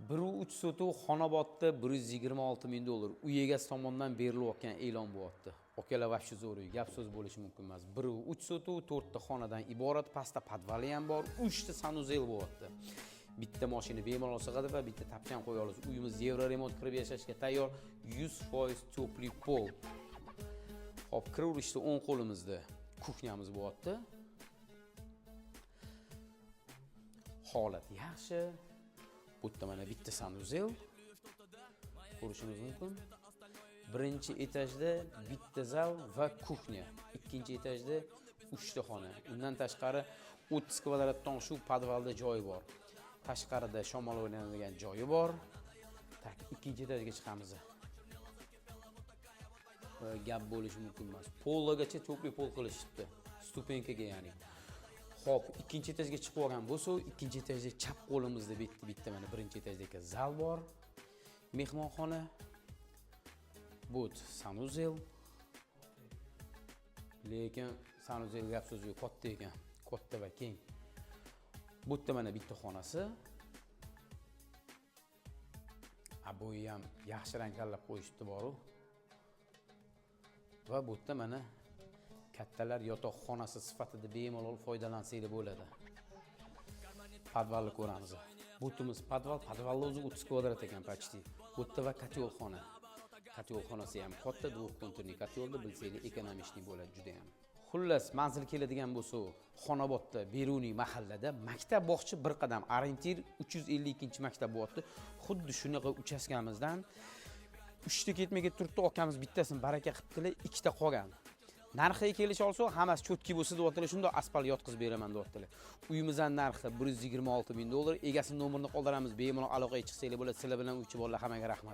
1.3 sotuv Xonobodda $126,000 uy egasi tomonidan berilayotgan e'lon bo'lyapti. Okalar vaqti zo'ri, gap so'z bo'lishi mumkin emas. 1.3 sotuv 4 ta xonadan iborat, pastda podvali ham bor, 3 ta sanuzel bo'lyapti. Bitta mashina bemalol sig'adi va bitta tapchan qo'ya olasiz. Uyimiz yevro remont qilib yashashga tayyor, 100% to'pli pol. Hop, kiraverishda o'ng qo'limizda kuxnyamiz bo'lyapti. Holat yaxshi. Bu yerda mana bitta sanuzel ko'rishingiz mumkin. Birinchi etajda bitta zal va kuxnya. Ikkinchi etajda 3 ta xona. Undan tashqari 30 kvadratdan shu podvalda joyi bor. Tashqarida shamol o'ynaydigan joyi bor. Tak, ikkinchi etajga chiqamiz. Gap bo'lishi mumkin emas. Polgacha to'pli pol qilishibdi. Stupenkaga ya'ni. Xo'p, ikkinchi etajga chiqib olgan bo'lsa, ikkinchi etajda chap qo'limizda bitta mana birinchi etajdagi zal bor. Mehmonxona. Bu sanuzel. Lekin sanuzel gap so'zi yo'q, katta ekan. Katta va keng. Bu yerda mana bitta xonasi. Abo'yi ham yaxshi ranglarlab qo'yishdi boru. Va bu yerda mana kattalar yotoq xonasi sifatida bemalol foydalansanglar bo'ladi. Podvalni ko'ramiz. Bu yerimiz podvalni o'zi 30 kvadrat ekan почти. Bu yerda va kotyol xona. Kotyol xonasi ham katta, dvokonturli kotyolda bilsanglar ekonomishniy bo'ladi juda ham. Xullas, manzil keladigan bo'lsa, Xonobodda, Beruniy mahallada maktab bog'cha bir qadam orientir 352-maktab bo'lyapti. Xuddi shunaqa uchastkamizdan 3 ta ketmaga turibdi, okamiz bittasini baraka qilibdilar, 2 ta qolgan. Narxiga kelisha olsa, hammasi cho'tki bo'lsa deyaptilar, shunda asfalt yotqizib beraman deyaptilar. Uyimizning narxi $126,000, egasi nomerini qoldiramiz, bemalol aloqaga chiqsanglar bo'ladi. Sizlar bilan uychi bolalar, hammaga rahmat.